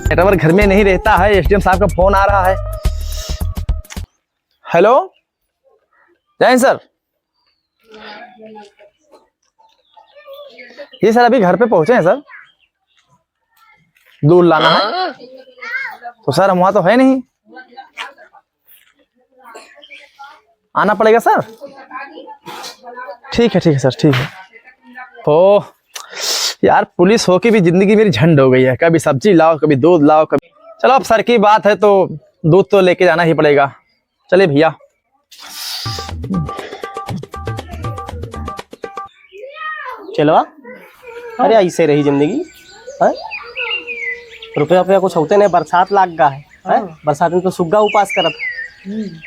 Network घर में नहीं रहता है। एसडीएम साहब का फोन आ रहा है। हेलो जय हिंद सर। ये सर अभी घर पे पहुंचे हैं सर। दूध लाना है तो सर हम वहां तो है नहीं, आना पड़ेगा सर। ठीक है सर, ठीक है। तो यार पुलिस होके भी जिंदगी मेरी झंड हो गई है। कभी सब्जी लाओ, कभी दूध लाओ, कभी चलो अब सर की बात है तो दूध तो लेके जाना ही पड़ेगा। चलिए भैया। चलो अरे ऐसे रही जिंदगी है। रुपया कुछ होते नहीं। बरसात लाग गया है। बरसात में तो सुग्गा उपास करत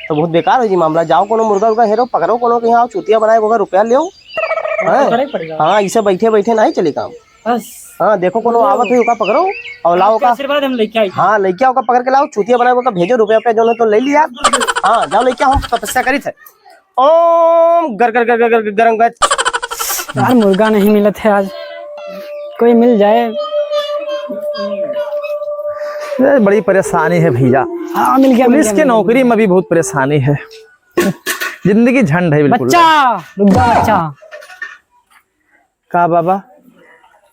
तो बहुत बेकार है जी मामला। जाओ कोनो मुर्गा उर्गा हेरो पकड़ो, कोनो के यहाँ चूतिया बनाए होगा, रुपया ले। हाँ इसे बैठे बैठे नहीं चले काम। हाँ देखो कोनो आवत है ओका पकड़ो और लाओ का आशीर्वाद हम लेके आए। हाँ लेके आओ का पकड़ के लाओ, चूतिया बनाए होगा भेजो, रुपया पे जो तो ले लिया। हाँ जाओ लेके हम तपस्या करी थे। ओम गर गर गर गर गर गरम गच। यार मुर्गा नहीं मिलत है आज, कोई मिल जाए। बड़ी परेशानी है भैया। हाँ मिल गया। पुलिस की नौकरी में भी बहुत परेशानी है। जिंदगी झंड है बिल्कुल। बच्चा रुक जा बच्चा। का बाबा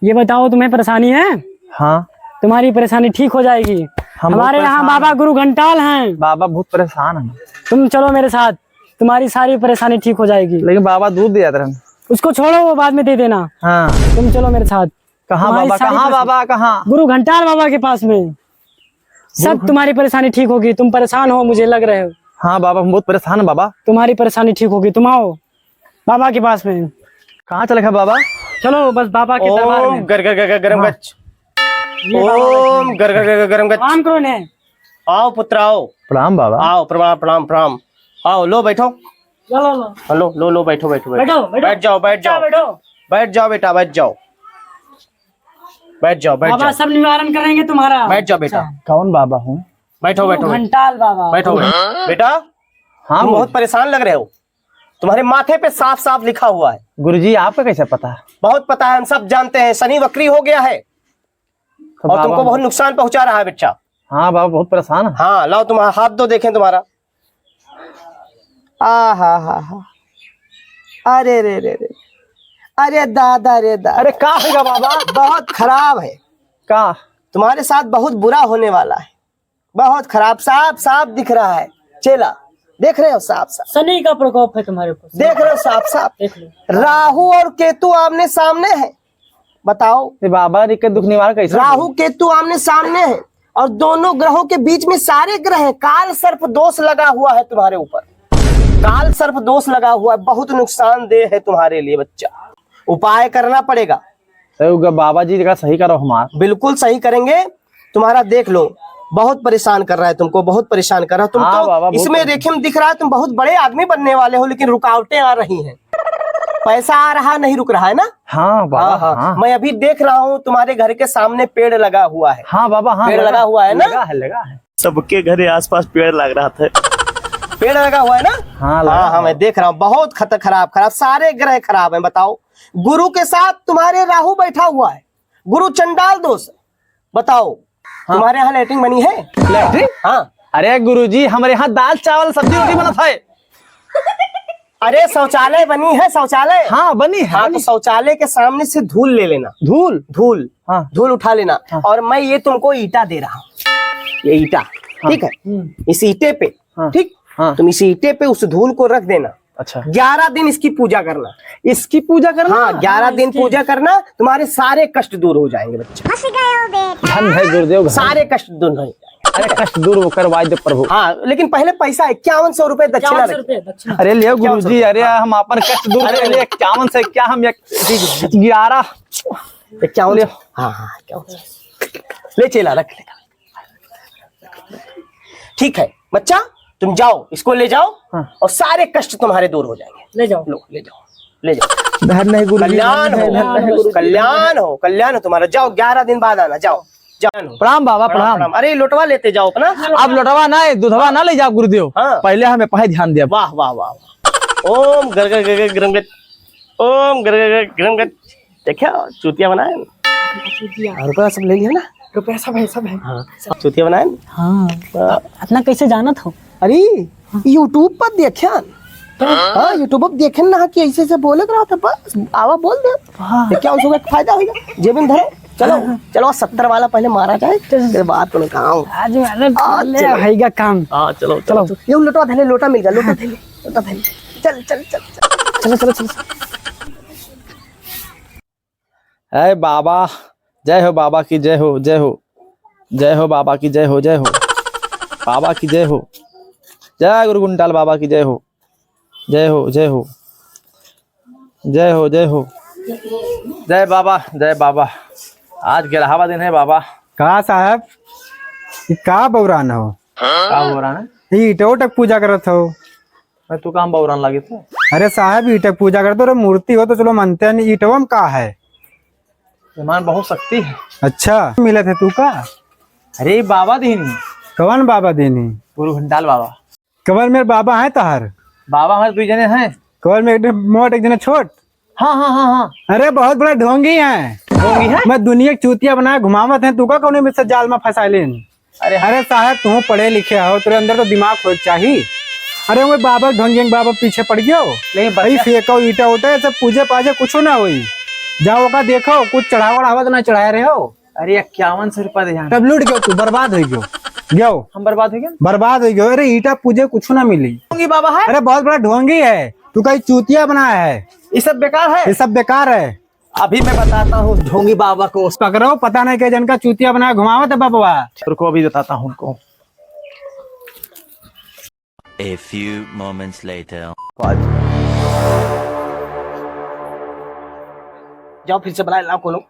ये बताओ तुम्हें परेशानी है? हाँ तुम्हारी परेशानी ठीक हो जाएगी। हमारे यहाँ बाबा गुरु घंटाल हैं। बाबा बहुत परेशान है। तुम चलो मेरे साथ, तुम्हारी सारी परेशानी ठीक हो जाएगी। लेकिन बाबा दूध दिया था। उसको छोड़ो, वो बाद में दे देना। हाँ तुम चलो मेरे साथ। कहाँ बाबा? कहाँ बाबा? कहाँ? गुरु घंटाल बाबा के पास में। सब तुम्हारी परेशानी ठीक होगी। तुम परेशान हो मुझे लग रहे हो। हाँ बाबा हम बहुत परेशान है बाबा। तुम्हारी परेशानी ठीक होगी, तुम आओ बाबा के पास में। कहाँ चले गए बाबा? चलो बस बाबा के दरबार में। गर गर गर गरम गच। ओम गर गर गर गरम गच। प्रणाम करो ने। आओ पुत्र आओ। प्रणाम बाबा। आओ प्रणाम प्रणाम प्रणाम। आओ लो बैठो। लो लो लो बैठो बैठो बैठो बैठ जाओ बैठ जाओ बैठ जाओ बेटा बैठ जाओ बैठ जाओ बैठ बाबा जाओ। सब निवारण करेंगे तुम्हारा। बैठ जाओ बेटा। कौन बाबा हूँ? बैठो बैठो घंटाल बाबा। बैठो बेटा। हाँ तुम बहुत परेशान लग रहे हो। तुम्हारे माथे पे साफ साफ लिखा हुआ है। गुरुजी आपको कैसे पता? बहुत पता है, हम सब जानते हैं। शनि वक्री हो गया है तो और तुमको बहुत नुकसान पहुंचा रहा है बच्चा। हाँ बाबा बहुत परेशान है। हाँ लाओ तुम्हारा हाथ दो देखें तुम्हारा। हा अरे रे रे रे अरे दादा रे दादा। अरे क्या होगा बाबा? बहुत खराब है। का तुम्हारे साथ बहुत बुरा होने वाला है। बहुत खराब, साफ साफ दिख रहा है। चेला देख रहे हो? साफ साफ शनि का प्रकोप है तुम्हारे ऊपर। देख रहे हो? साफ साफ देख लो। राहु और केतु आमने सामने है। बताओ बाबा के दुख निवारण कैसे? राहु केतु आमने सामने है और दोनों ग्रहों के बीच में सारे ग्रह हैं। काल सर्प दोष लगा हुआ है तुम्हारे ऊपर। काल सर्प दोष लगा हुआ है, बहुत नुकसानदेह है तुम्हारे लिए बच्चा। उपाय करना पड़ेगा। तो बाबा जी का सही करो हमारा। बिल्कुल सही करेंगे तुम्हारा। देख लो बहुत परेशान कर रहा है तुमको, बहुत परेशान कर रहा है तुम। हाँ, तो बाबा, इसमें रेखे में दिख रहा है तुम बहुत बड़े आदमी बनने वाले हो, लेकिन रुकावटें आ रही हैं। पैसा आ रहा नहीं रुक रहा है ना? हाँ बाबा। हाँ, हाँ। मैं अभी देख रहा हूँ तुम्हारे घर के सामने पेड़ लगा हुआ है। हाँ बाबा। हाँ पेड़ लगा हुआ है ना? लगा है। सबके घर आसपास पेड़ लग रहा था। पेड़ लगा हुआ है ना? हाँ हाँ मैं देख रहा हूँ। बहुत खराब सारे ग्रह खराब हैं। बताओ गुरु के साथ तुम्हारे राहु बैठा हुआ है। गुरु चंडाल दोष। बताओ तुम्हारे यहाँ लैट्रिन बनी है? लैट्रिन? हाँ। अरे गुरुजी हमारे यहाँ दाल चावल सब्जी रोटी बना था। अरे शौचालय बनी है, शौचालय। हाँ बनी है। हाँ तो शौचालय के सामने से धूल ले लेना। धूल? धूल। हाँ धूल उठा लेना। हाँ। और मैं ये तुमको ईटा दे रहा हूँ। ये ईटा ठीक है? इस ईटे पे ठीक। हाँ। तुम इस ईटे पे उस धूल को रख देना। अच्छा 11 दिन इसकी पूजा करना। इसकी पूजा करना? हाँ 11 दिन पूजा करना, तुम्हारे सारे कष्ट दूर हो जाएंगे बच्चे। धन है गुरुदेव। सारे कष्ट दूर हो जाएंगे। अरे कष्ट दूर वो करवा दे प्रभु। हाँ लेकिन पहले पैसा 5100 रुपए दक्षिणा रखो। अरे लियो गुरुजी। अरे हम अपन कष्ट दूर कर ले। 51 से क्या हम 11 51 ले। हाँ हाँ 51 ले चला रख ले। ठीक है बच्चा तुम जाओ, इसको ले जाओ। हाँ। और सारे कष्ट तुम्हारे दूर हो जाएंगे। ले जाओ लो ले जाओ ले जाओ। धन है गुरुजी। कल्याण हो कल्याण हो तुम्हारा। जाओ 11 दिन बाद आना। जाओ जाओ। प्रणाम बाबा प्रणाम। अरे लुटवा लेते जाओ अपना। अब लुटवा ना दूधवा ना ले जाओ गुरुदेव। हाँ। पहले हमें पढ़ाई ध्यान दिया। वाह वाह वाह। ओम गर गर गर गरम गच। ओम गर गर गरम गच। देखा चूतिया बनाए। रुपया सब ले लिया ना? रुपया सब है हाँ चूतिया बनाए ना? हाँ इतना कैसे जाना था? अरे यूट्यूब पर देखन। हाँ यूट्यूब पर देखन ना कि ऐसे ऐसे बोले रहा था, बस आवा बोल दे। तो क्या उसको फायदा होगा? जेब में धरो। चलो चलो 70 वाला पहले मारा जाए, फिर बात को काम। आज ले भाईगा काम। हाँ चलो चलो। ये लोटा धले, लोटा मिल गया, लोटा धले। चल चल चल चलो चलो चलो। है बाबा, जय हो बाबा की जय हो, जय हो, जय हो बाबा की जय हो, जय हो बाबा की जय हो, जय गुरु गुंडाल बाबा की जय हो, जय हो, जय हो, जय हो, जय हो, जय बाबा, जय बाबा। आज 11वां दिन है बाबा। का साहब ये का बौरान हो? का हो रहा है? ये ईटक पूजा करत हो? मैं तू काम बौरान लगे थे? अरे साहब ईटक पूजा करते हो, मूर्ति हो तो चलो मानते नहीं, ईटवम का है? ईमान बहुत शक्ति है। अच्छा मिले थे तू का? अरे बाबा दीनी, कवन बाबा देनी? गुरु घंटाल बाबा। कवन मेरे बाबा है तहार? बाबा हमारे 2 जने हैं। कवन में एक मोट एक जने छोट? हाँ हाँ हाँ हाँ। अरे बहुत बड़ा ढोंगी है। ढोंगी है? मैं दुनिया की चूतिया बनाया घुमावत है, तू का कौन में से जाल में फंसा लेन? अरे साहब तू पढ़े लिखे हो, तेरे अंदर तो दिमाग हो चाहिए। अरे वो बाबा ढोंगी बाबा पीछे पड़ गयो, नहीं भाई फेंको ईटा उठे सब पूजे पाजे कुछ ना हुई। जाओ का देखो कुछ चढ़ावा आवाज ना चढ़ा रहे हो। अरे 5100 रुपया दे जाना। तब लूट गयो, तू बर्बाद हो गयो। हम बर्बाद हो गए। बर्बाद हो गयो। अरे ईटा पूजे कुछ ना मिली। ढोंगी बाबा है? अरे बहुत बड़ा ढोंगी है, तू कहीं चूतिया बनाया है। ये सब बेकार है। ये सब बेकार है। अभी मैं बताता हूँ ढोंगी बाबा को। पकड़ो, पता नहीं क्या जन का चूतिया बनाया घुमावत है बाबा। को अभी बताता हूँ उनको। A few moments later. जाओ फिर से बुला लाओ को लोग।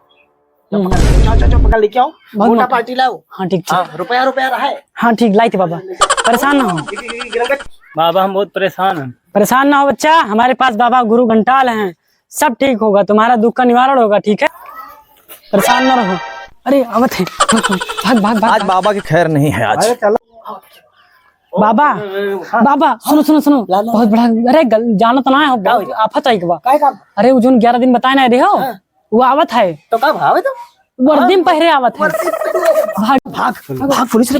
जाओ पकड़ लेके आओ, मोटा पार्टी लाओ। हाँ ठीक ठीक। हाँ रुपया रहा है। हाँ ठीक लाई थे बाबा। परेशान ना हो बाबा, हम बहुत परेशान हैं। परेशान ना हो बच्चा, हमारे पास बाबा गुरु घंटाल हैं, सब ठीक होगा, तुम्हारा दुख का निवारण होगा। ठीक है, परेशान ना रहो। अरे आवत है, भाग भाग भाग। आज बाबा की खैर नहीं है आज। बाबा बाबा सुनो सुनो सुनो, बहुत बड़ा अरे जानो तो ना है, बहुत आफत आई बा। अरे वो जो 11 दिन बताए ना रहे हो, वो आवत है। तो का भाव है? तो वर्दी पहरे आवत है। भाग भाग भाग पुलिस।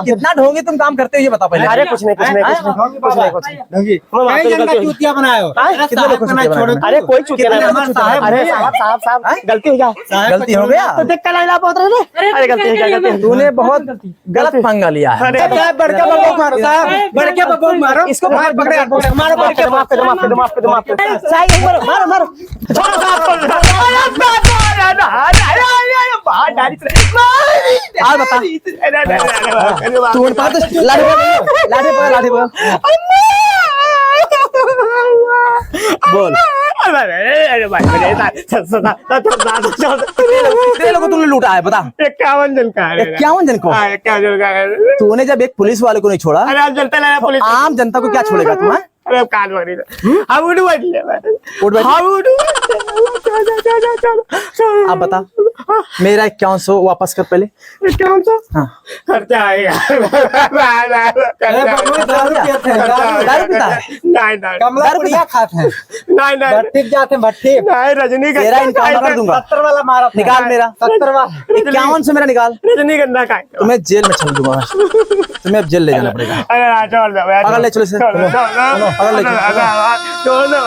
कितना ढोंगी तुम काम करते हो ये बता पहले। अरे कुछ नहीं अरे कोई चूतिया नहीं। अरे साहब गलती हो गया। गलती हो गया तो देख कर लाइला बहुत रहे। अरे गलती हो गया। तूने बहुत गलत पंगा लिया है। बड़के बब्बू मारो साहब, बड़के बब्बू मारो इसको मार पकड़े मारो, बड़के माफ कर दो। सही मारो मारो मारो। आज बता तू उन पास लाठी पकड़ बोल। कितने लोगों तुमने लूटा है बता? 51 जन का। 51 जन को? 51 जन का। तूने जब एक पुलिस वाले को नहीं छोड़ा, अरे आप जनता लगा पुलिस। आम जनता को क्या छोड़ेगा तुम्हें? अरे कान मारी हम उठ बैठ ले। उठ बैठ। अब बता, मेरा 5100 वापस कर पहले। 5100 हाँ खर्चा आएगा। दारू पीता है? नहीं खाते हैं, भट्टी जाते हैं, भट्टी नहीं रजनीगंधा तेरा इनकाम कर दूंगा। 70 वाला मारा था। निकाल मेरा 70 वाला 5100 मेरा निकाल। रजनीगंधा का तुम्हें जेल में छोड़ दूंगा। तुम्हें अब जेल ले जाना पड़ेगा। अरे छोड़ दो पकड़ ले, चलो इसे। छोड़ दो।